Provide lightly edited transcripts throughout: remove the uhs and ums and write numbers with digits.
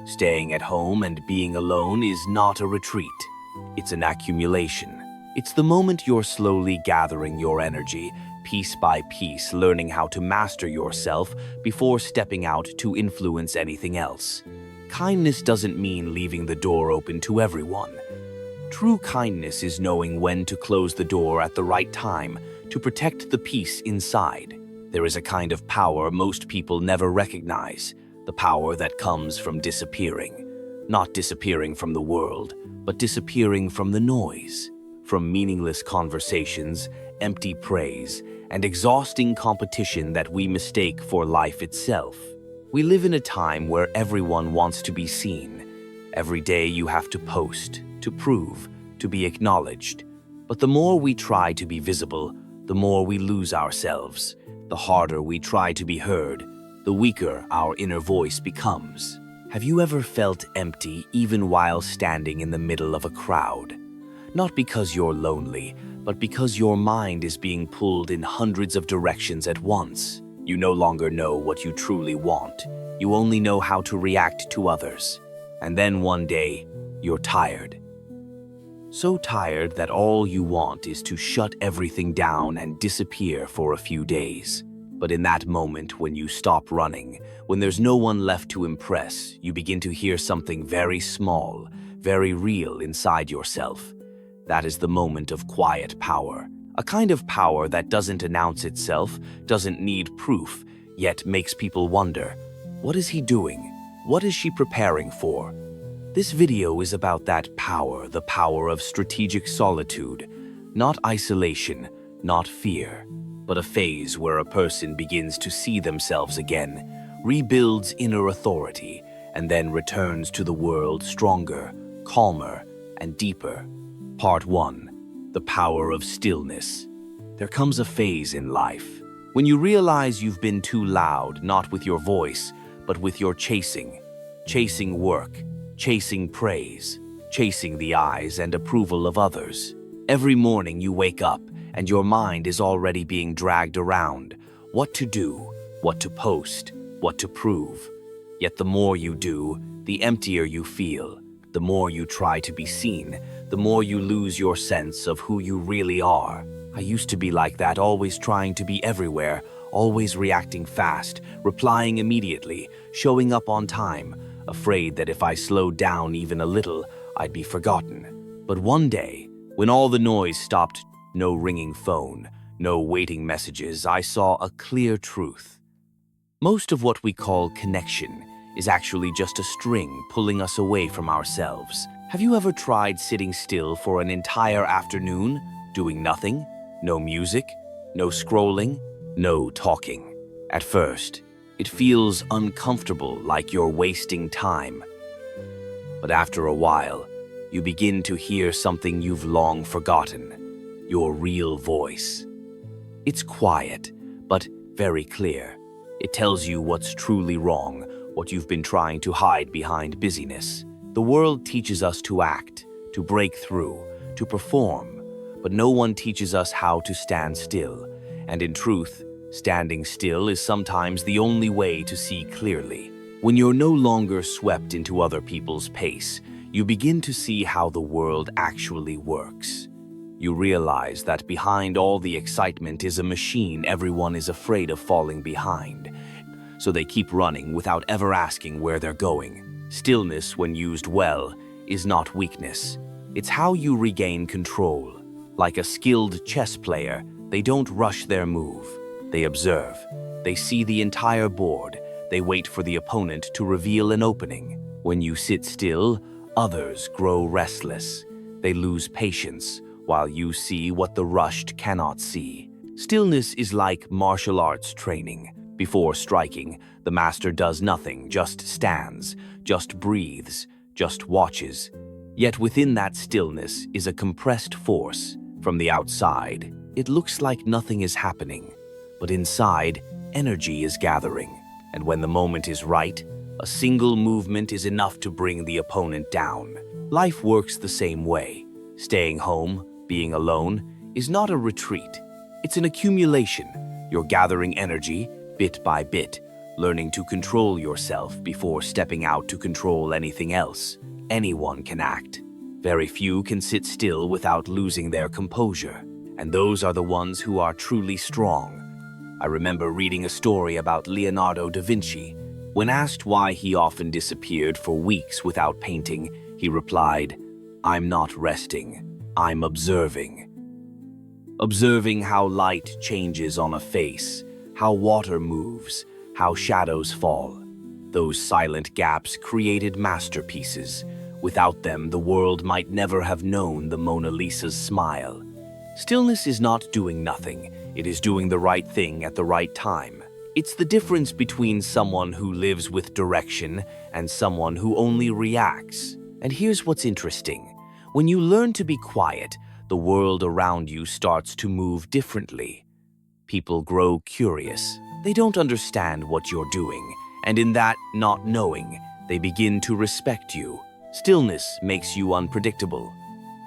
Staying at home and being alone is not a retreat. It's an accumulation. It's the moment you're slowly gathering your energy, piece by piece, learning how to master yourself before stepping out to influence anything else. Kindness doesn't mean leaving the door open to everyone. True kindness is knowing when to close the door at the right time to protect the peace inside. There is a kind of power most people never recognize, the power that comes from disappearing. Not disappearing from the world, but disappearing from the noise, from meaningless conversations, empty praise, and exhausting competition that we mistake for life itself. We live in a time where everyone wants to be seen. Every day you have to post, to prove, to be acknowledged. But the more we try to be visible, the more we lose ourselves. The harder we try to be heard, the weaker our inner voice becomes. Have you ever felt empty even while standing in the middle of a crowd? Not because you're lonely, but because your mind is being pulled in hundreds of directions at once. You no longer know what you truly want. You only know how to react to others. And then one day, you're tired. So tired that all you want is to shut everything down and disappear for a few days. But in that moment, when you stop running, when there's no one left to impress, you begin to hear something very small, very real inside yourself. That is the moment of quiet power. A kind of power that doesn't announce itself, doesn't need proof, yet makes people wonder, what is he doing? What is she preparing for? This video is about that power, the power of strategic solitude. Not isolation, not fear, but a phase where a person begins to see themselves again, rebuilds inner authority, and then returns to the world stronger, calmer, and deeper. Part 1. The power of stillness. There comes a phase in life when you realize you've been too loud, not with your voice, but with your chasing work, chasing praise, chasing the eyes and approval of others. Every morning you wake up and your mind is already being dragged around. What to do, what to post, what to prove. Yet the more you do, the emptier you feel. The more you try to be seen, the more you lose your sense of who you really are. I used to be like that, always trying to be everywhere, always reacting fast, replying immediately, showing up on time, afraid that if I slowed down even a little, I'd be forgotten. But one day, when all the noise stopped, no ringing phone, no waiting messages, I saw a clear truth. Most of what we call connection is actually just a string pulling us away from ourselves. Have you ever tried sitting still for an entire afternoon, doing nothing? No music, no scrolling, no talking. At first, it feels uncomfortable, like you're wasting time. But after a while, you begin to hear something you've long forgotten, your real voice. It's quiet, but very clear. It tells you what's truly wrong, what you've been trying to hide behind busyness. The world teaches us to act, to break through, to perform, but no one teaches us how to stand still. And in truth, standing still is sometimes the only way to see clearly. When you're no longer swept into other people's pace, you begin to see how the world actually works. You realize that behind all the excitement is a machine everyone is afraid of falling behind. So they keep running without ever asking where they're going. Stillness, when used well, is not weakness. It's how you regain control. Like a skilled chess player, they don't rush their move. They observe. They see the entire board. They wait for the opponent to reveal an opening. When you sit still, others grow restless. They lose patience, while you see what the rushed cannot see. Stillness is like martial arts training. Before striking, the master does nothing, just stands, just breathes, just watches. Yet within that stillness is a compressed force. From the outside, it looks like nothing is happening. But inside, energy is gathering. And when the moment is right, a single movement is enough to bring the opponent down. Life works the same way. Staying home, being alone, is not a retreat. It's an accumulation. You're gathering energy, bit by bit, learning to control yourself before stepping out to control anything else. Anyone can act. Very few can sit still without losing their composure, and those are the ones who are truly strong. I remember reading a story about Leonardo da Vinci. When asked why he often disappeared for weeks without painting, he replied, "I'm not resting, I'm observing." Observing how light changes on a face, how water moves, how shadows fall. Those silent gaps created masterpieces. Without them, the world might never have known the Mona Lisa's smile. Stillness is not doing nothing, it is doing the right thing at the right time. It's the difference between someone who lives with direction and someone who only reacts. And here's what's interesting. When you learn to be quiet, the world around you starts to move differently. People grow curious. They don't understand what you're doing, and in that not knowing, they begin to respect you. Stillness makes you unpredictable,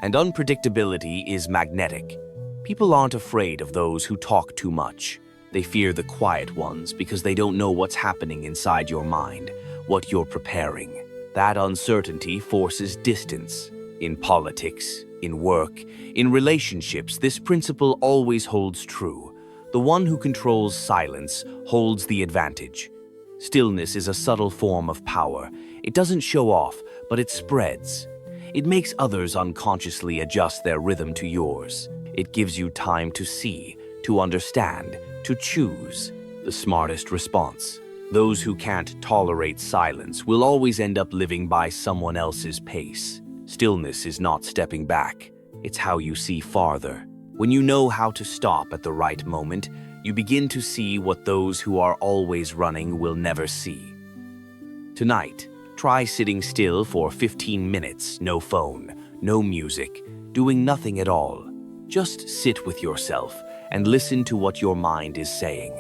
and unpredictability is magnetic. People aren't afraid of those who talk too much. They fear the quiet ones because they don't know what's happening inside your mind, what you're preparing. That uncertainty forces distance. In politics, in work, in relationships, this principle always holds true. The one who controls silence holds the advantage. Stillness is a subtle form of power. It doesn't show off, but it spreads. It makes others unconsciously adjust their rhythm to yours. It gives you time to see, to understand, to choose the smartest response. Those who can't tolerate silence will always end up living by someone else's pace. Stillness is not stepping back. It's how you see farther. When you know how to stop at the right moment, you begin to see what those who are always running will never see. Tonight, try sitting still for 15 minutes, no phone, no music, doing nothing at all. Just sit with yourself and listen to what your mind is saying.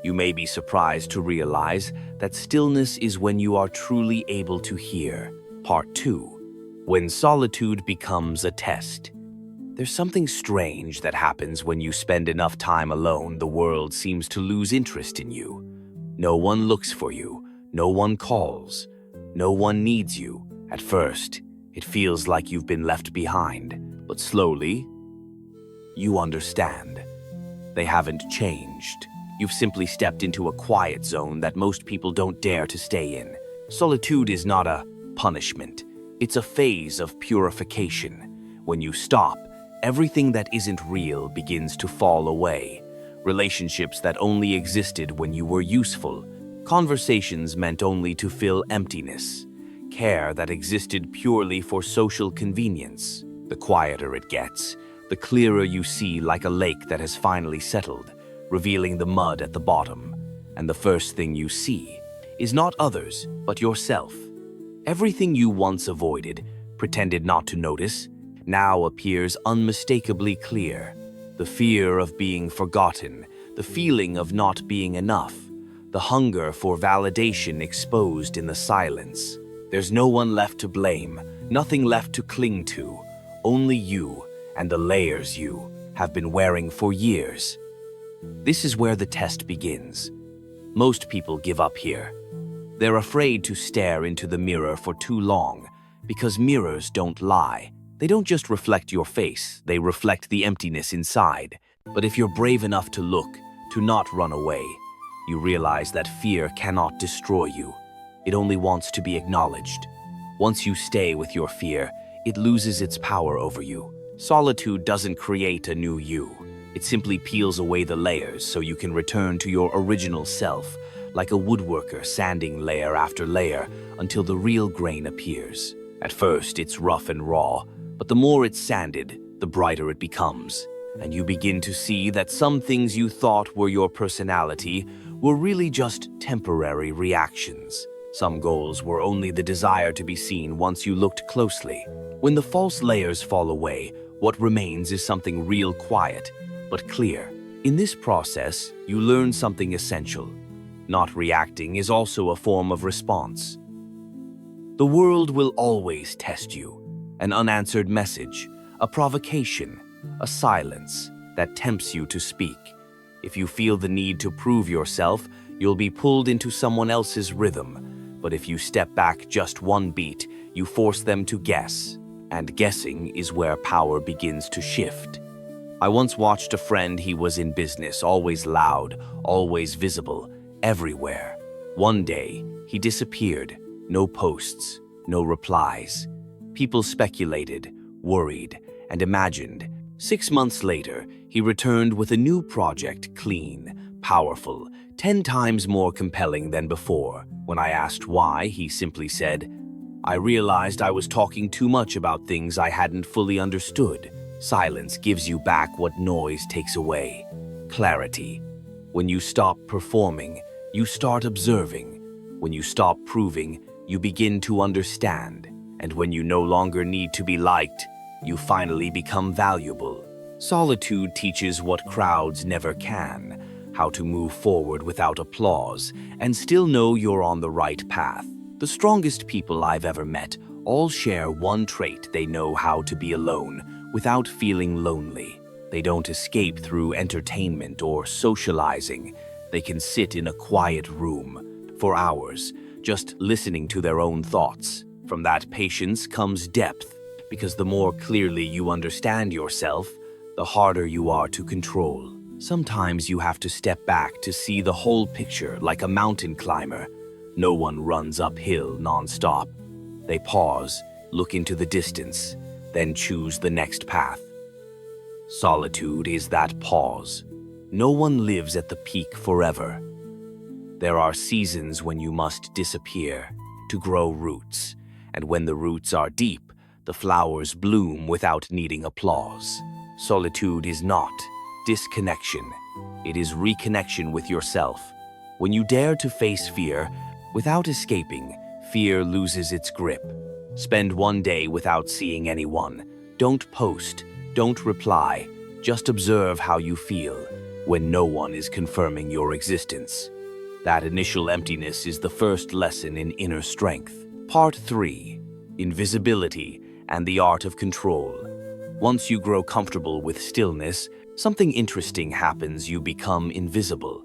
You may be surprised to realize that stillness is when you are truly able to hear. Part 2. When solitude becomes a test. There's something strange that happens when you spend enough time alone. The world seems to lose interest in you. No one looks for you. No one calls. No one needs you. At first, it feels like you've been left behind. But slowly, you understand. They haven't changed. You've simply stepped into a quiet zone that most people don't dare to stay in. Solitude is not a punishment. It's a phase of purification. When you stop, everything that isn't real begins to fall away. Relationships that only existed when you were useful. Conversations meant only to fill emptiness. Care that existed purely for social convenience. The quieter it gets, the clearer you see, like a lake that has finally settled, revealing the mud at the bottom. And the first thing you see is not others, but yourself. Everything you once avoided, pretended not to notice, now appears unmistakably clear. The fear of being forgotten, the feeling of not being enough, the hunger for validation exposed in the silence. There's no one left to blame, nothing left to cling to, only you and the layers you have been wearing for years. This is where the test begins. Most people give up here. They're afraid to stare into the mirror for too long, because mirrors don't lie. They don't just reflect your face, they reflect the emptiness inside. But if you're brave enough to look, to not run away, you realize that fear cannot destroy you. It only wants to be acknowledged. Once you stay with your fear, it loses its power over you. Solitude doesn't create a new you. It simply peels away the layers so you can return to your original self, like a woodworker sanding layer after layer until the real grain appears. At first, it's rough and raw, but the more it's sanded, the brighter it becomes. And you begin to see that some things you thought were your personality were really just temporary reactions. Some goals were only the desire to be seen once you looked closely. When the false layers fall away, what remains is something real, quiet, but clear. In this process, you learn something essential. Not reacting is also a form of response. The world will always test you. An unanswered message, a provocation, a silence that tempts you to speak. If you feel the need to prove yourself, You'll be pulled into someone else's rhythm, but if you step back just one beat, you force them to guess. And guessing is where power begins to shift. I once watched a friend. He was in business, always loud, always visible, everywhere. One day, he disappeared. No posts, no replies. People speculated, worried, and imagined. 6 months later, he returned with a new project, clean, powerful, 10 times more compelling than before. When I asked why, he simply said, "I realized I was talking too much about things I hadn't fully understood." Silence gives you back what noise takes away. Clarity. When you stop performing, you start observing. When you stop proving, you begin to understand. And when you no longer need to be liked, you finally become valuable. Solitude teaches what crowds never can, how to move forward without applause and still know you're on the right path. The strongest people I've ever met all share one trait: they know how to be alone without feeling lonely. They don't escape through entertainment or socializing. They can sit in a quiet room for hours, just listening to their own thoughts. From that patience comes depth, because the more clearly you understand yourself, the harder you are to control. Sometimes you have to step back to see the whole picture, like a mountain climber. No one runs uphill non-stop. They pause, look into the distance, then choose the next path. Solitude is that pause. No one lives at the peak forever. There are seasons when you must disappear to grow roots, and when the roots are deep, the flowers bloom without needing applause. Solitude is not disconnection. It is reconnection with yourself. When you dare to face fear without escaping, fear loses its grip. Spend one day without seeing anyone. Don't post, don't reply. Just observe how you feel when no one is confirming your existence. That initial emptiness is the first lesson in inner strength. Part 3. Invisibility and the art of control. Once you grow comfortable with stillness, something interesting happens. You become invisible.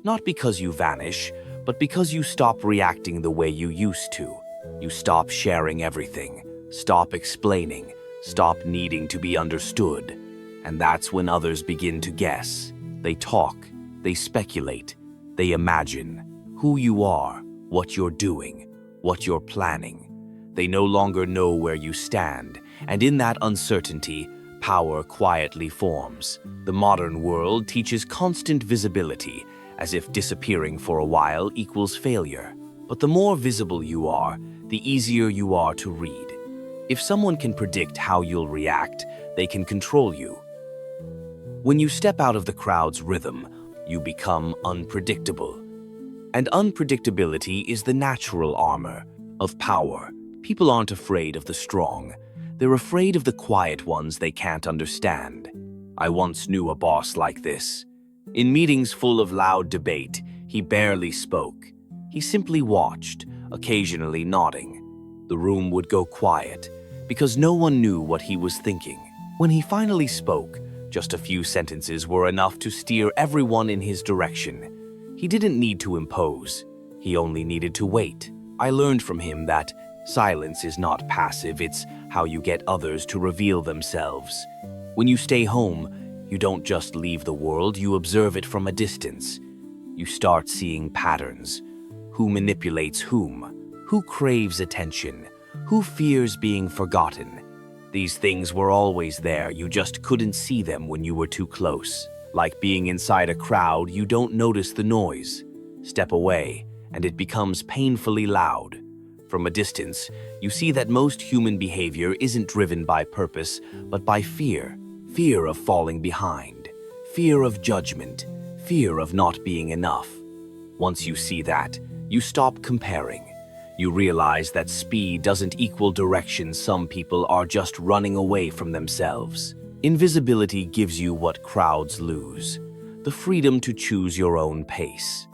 Not because you vanish, but because you stop reacting the way you used to. You stop sharing everything, stop explaining, stop needing to be understood. And that's when others begin to guess. They talk, they speculate, they imagine who you are, what you're doing, what you're planning. They no longer know where you stand, and in that uncertainty, power quietly forms. The modern world teaches constant visibility, as if disappearing for a while equals failure. But the more visible you are, the easier you are to read. If someone can predict how you'll react, they can control you. When you step out of the crowd's rhythm, you become unpredictable. And unpredictability is the natural armor of power. People aren't afraid of the strong. They're afraid of the quiet ones they can't understand. I once knew a boss like this. In meetings full of loud debate, he barely spoke. He simply watched, occasionally nodding. The room would go quiet, because no one knew what he was thinking. When he finally spoke, just a few sentences were enough to steer everyone in his direction. He didn't need to impose. He only needed to wait. I learned from him that silence is not passive, it's how you get others to reveal themselves. When you stay home, you don't just leave the world, you observe it from a distance. You start seeing patterns. Who manipulates whom? Who craves attention? Who fears being forgotten? These things were always there, you just couldn't see them when you were too close. Like being inside a crowd, you don't notice the noise. Step away, and it becomes painfully loud. From a distance, you see that most human behavior isn't driven by purpose, but by fear. Fear of falling behind. Fear of judgment. Fear of not being enough. Once you see that, you stop comparing. You realize that speed doesn't equal direction. Some people are just running away from themselves. Invisibility gives you what crowds lose: the freedom to choose your own pace.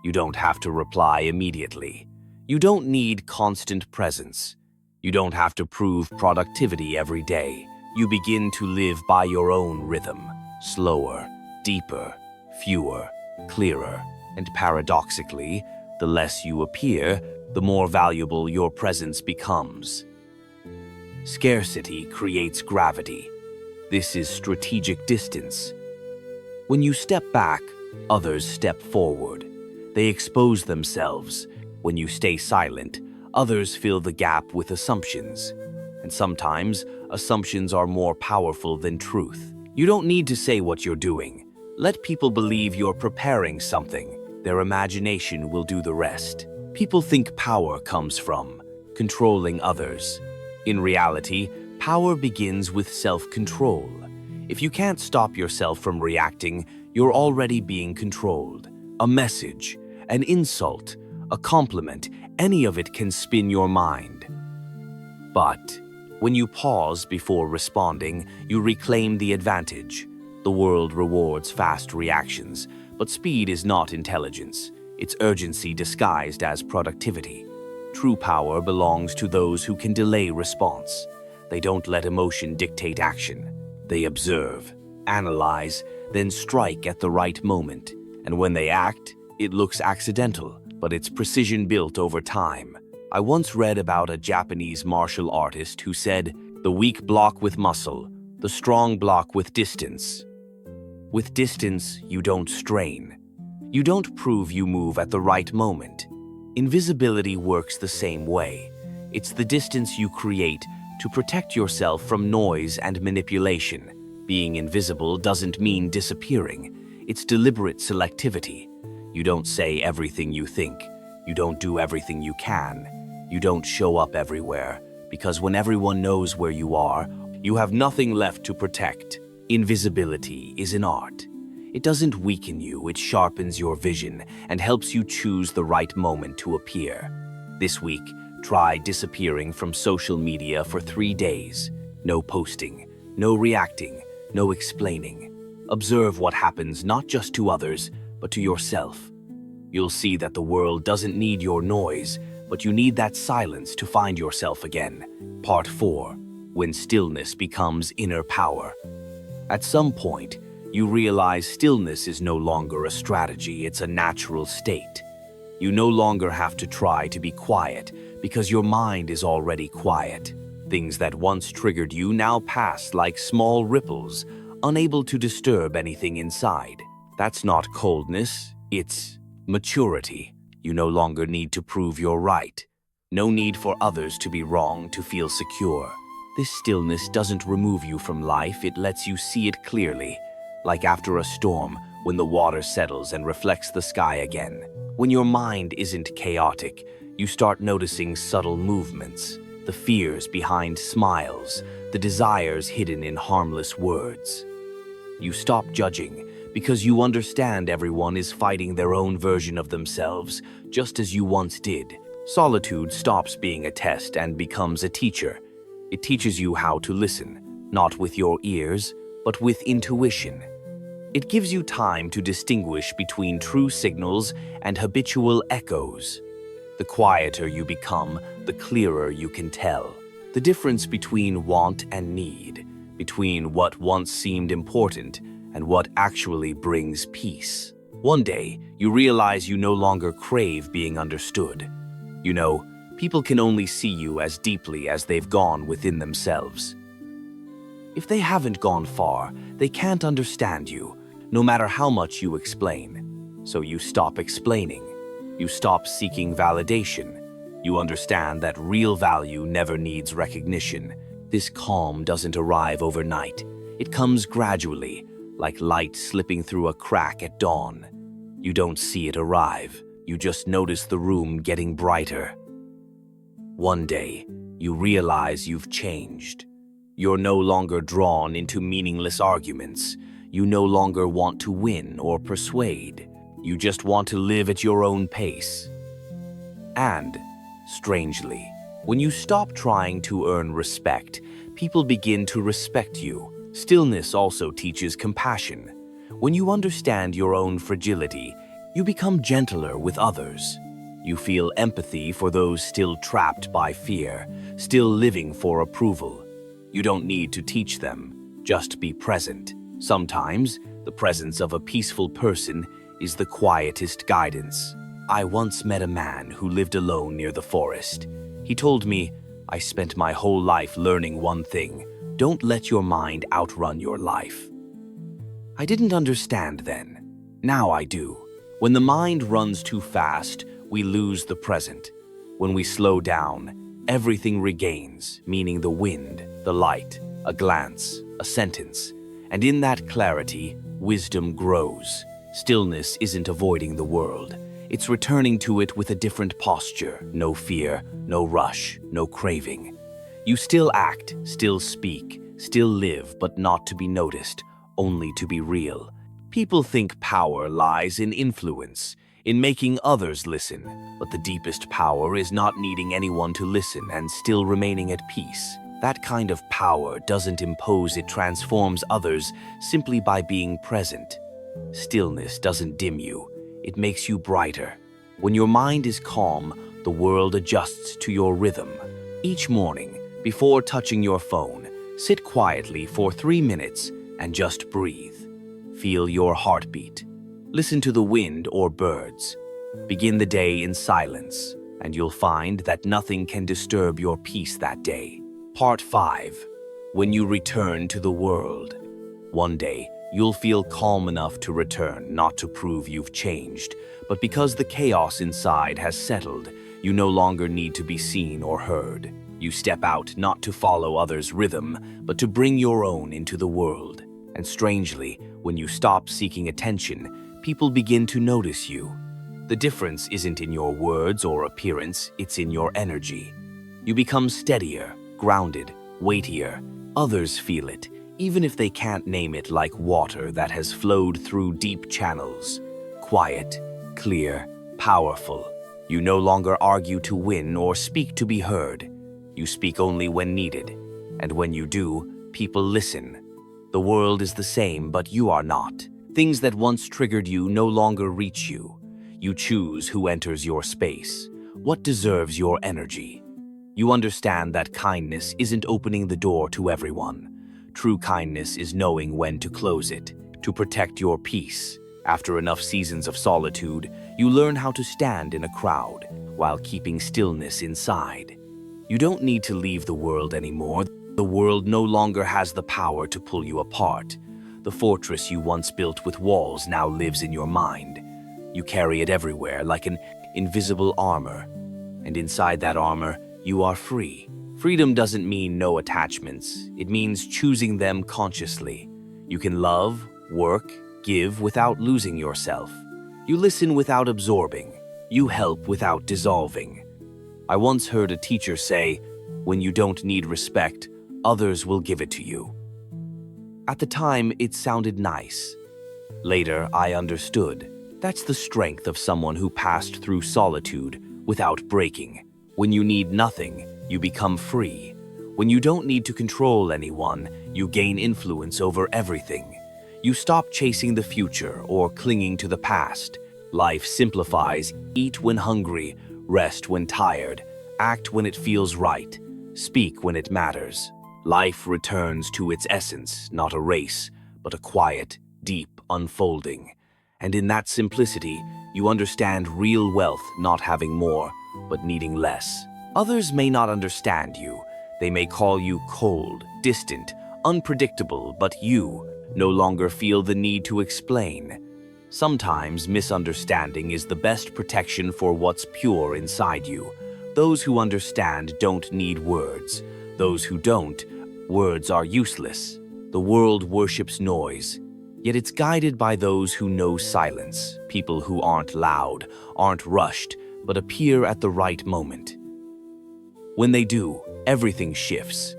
You don't have to reply immediately. You don't need constant presence. You don't have to prove productivity every day. You begin to live by your own rhythm, slower, deeper, fewer, clearer. And paradoxically, the less you appear, the more valuable your presence becomes. Scarcity creates gravity. This is strategic distance. When you step back, others step forward. They expose themselves. When you stay silent, others fill the gap with assumptions. And sometimes, assumptions are more powerful than truth. You don't need to say what you're doing. Let people believe you're preparing something. Their imagination will do the rest. People think power comes from controlling others. In reality, power begins with self-control. If you can't stop yourself from reacting, you're already being controlled. A message, an insult, a compliment, any of it can spin your mind. But when you pause before responding, you reclaim the advantage. The world rewards fast reactions, but speed is not intelligence. It's urgency disguised as productivity. True power belongs to those who can delay response. They don't let emotion dictate action. They observe, analyze, then strike at the right moment. And when they act, it looks accidental, but it's precision built over time. I once read about a Japanese martial artist who said, "The weak block with muscle, the strong block with distance." With distance, you don't strain. You don't prove you move at the right moment. Invisibility works the same way. It's the distance you create to protect yourself from noise and manipulation. Being invisible doesn't mean disappearing. It's deliberate selectivity. You don't say everything you think. You don't do everything you can. You don't show up everywhere, because when everyone knows where you are, you have nothing left to protect. Invisibility is an art. It doesn't weaken you, it sharpens your vision and helps you choose the right moment to appear. This week, try disappearing from social media for 3 days. No posting, no reacting, no explaining. Observe what happens not just to others, but to yourself. You'll see that the world doesn't need your noise, but you need that silence to find yourself again. Part 4. When stillness becomes inner power. At some point, you realize stillness is no longer a strategy, it's a natural state. You no longer have to try to be quiet because your mind is already quiet. Things that once triggered you now pass like small ripples, unable to disturb anything inside. That's not coldness, it's maturity. You no longer need to prove you're right. No need for others to be wrong to feel secure. This stillness doesn't remove you from life, it lets you see it clearly. Like after a storm, when the water settles and reflects the sky again. When your mind isn't chaotic, you start noticing subtle movements, the fears behind smiles, the desires hidden in harmless words. You stop judging because you understand everyone is fighting their own version of themselves, just as you once did. Solitude stops being a test and becomes a teacher. It teaches you how to listen, not with your ears, but with intuition. It gives you time to distinguish between true signals and habitual echoes. The quieter you become, the clearer you can tell. The difference between want and need, between what once seemed important and what actually brings peace. One day, you realize you no longer crave being understood. You know, people can only see you as deeply as they've gone within themselves. If they haven't gone far, they can't understand you, no matter how much you explain. So you stop explaining. You stop seeking validation. You understand that real value never needs recognition. This calm doesn't arrive overnight. It comes gradually, like light slipping through a crack at dawn. You don't see it arrive. You just notice the room getting brighter. One day, you realize you've changed. You're no longer drawn into meaningless arguments. You no longer want to win or persuade. You just want to live at your own pace. And, strangely, when you stop trying to earn respect, people begin to respect you. Stillness also teaches compassion. When you understand your own fragility, you become gentler with others. You feel empathy for those still trapped by fear, still living for approval. You don't need to teach them, just be present. Sometimes, the presence of a peaceful person is the quietest guidance. I once met a man who lived alone near the forest. He told me, "I spent my whole life learning one thing: don't let your mind outrun your life." I didn't understand then. Now I do. When the mind runs too fast, we lose the present. When we slow down, everything regains, meaning the wind, the light, a glance, a sentence. And in that clarity, wisdom grows. Stillness isn't avoiding the world. It's returning to it with a different posture. No fear, no rush, no craving. You still act, still speak, still live, but not to be noticed, only to be real. People think power lies in influence, in making others listen, but the deepest power is not needing anyone to listen and still remaining at peace. That kind of power doesn't impose, it transforms others simply by being present. Stillness doesn't dim you, it makes you brighter. When your mind is calm, the world adjusts to your rhythm. Each morning, before touching your phone, sit quietly for 3 minutes and just breathe. Feel your heartbeat. Listen to the wind or birds. Begin the day in silence, and you'll find that nothing can disturb your peace that day. Part 5. When you return to the world. One day, you'll feel calm enough to return, not to prove you've changed, but because the chaos inside has settled. You no longer need to be seen or heard. You step out not to follow others' rhythm, but to bring your own into the world. And strangely, when you stop seeking attention, people begin to notice you. The difference isn't in your words or appearance, it's in your energy. You become steadier, grounded, weightier. Others feel it, even if they can't name it, like water that has flowed through deep channels. Quiet, clear, powerful. You no longer argue to win or speak to be heard. You speak only when needed, and when you do, people listen. The world is the same, but you are not. Things that once triggered you no longer reach you. You choose who enters your space, what deserves your energy. You understand that kindness isn't opening the door to everyone. True kindness is knowing when to close it, to protect your peace. After enough seasons of solitude, you learn how to stand in a crowd while keeping stillness inside. You don't need to leave the world anymore. The world no longer has the power to pull you apart. The fortress you once built with walls now lives in your mind. You carry it everywhere like an invisible armor. And inside that armor, you are free. Freedom doesn't mean no attachments. It means choosing them consciously. You can love, work, give without losing yourself. You listen without absorbing. You help without dissolving. I once heard a teacher say, "When you don't need respect, others will give it to you." At the time, it sounded nice. Later, I understood. That's the strength of someone who passed through solitude without breaking. When you need nothing, you become free. When you don't need to control anyone, you gain influence over everything. You stop chasing the future or clinging to the past. Life simplifies. Eat when hungry, rest when tired, act when it feels right, speak when it matters. Life returns to its essence, not a race, but a quiet, deep unfolding. And in that simplicity, you understand real wealth, not having more, but needing less. Others may not understand you. They may call you cold, distant, unpredictable, but you no longer feel the need to explain. Sometimes misunderstanding is the best protection for what's pure inside you. Those who understand don't need words. Those who don't, words are useless. The world worships noise, yet it's guided by those who know silence, people who aren't loud, aren't rushed, but appear at the right moment. When they do, everything shifts.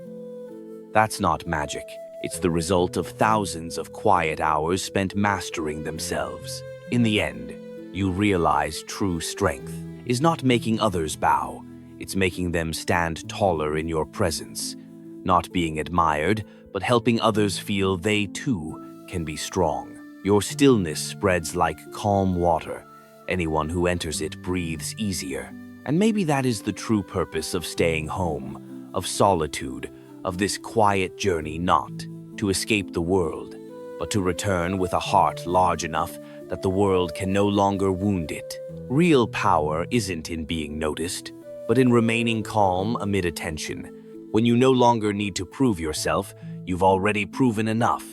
That's not magic. It's the result of thousands of quiet hours spent mastering themselves. In the end, you realize true strength is not making others bow. It's making them stand taller in your presence. Not being admired, but helping others feel they too can be strong. Your stillness spreads like calm water. Anyone who enters it breathes easier. And maybe that is the true purpose of staying home, of solitude, of this quiet journey, not to escape the world, but to return with a heart large enough that the world can no longer wound it. Real power isn't in being noticed, but in remaining calm amid attention. When you no longer need to prove yourself, you've already proven enough.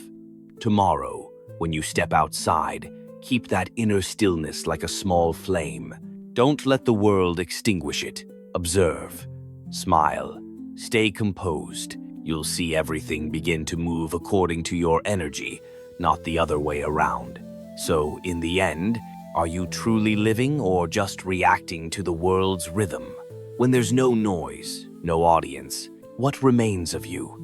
Tomorrow, when you step outside, keep that inner stillness like a small flame. Don't let the world extinguish it. Observe. Smile. Stay composed. You'll see everything begin to move according to your energy, not the other way around. So, in the end, are you truly living or just reacting to the world's rhythm? When there's no noise, no audience, what remains of you?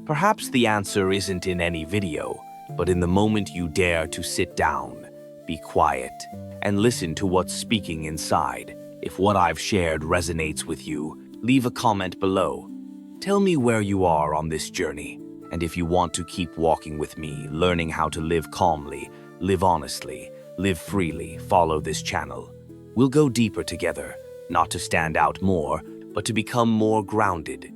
Perhaps the answer isn't in any video, but in the moment you dare to sit down, be quiet, and listen to what's speaking inside. If what I've shared resonates with you, leave a comment below. Tell me where you are on this journey, and if you want to keep walking with me, learning how to live calmly, live honestly, live freely, follow this channel. We'll go deeper together, not to stand out more, but to become more grounded,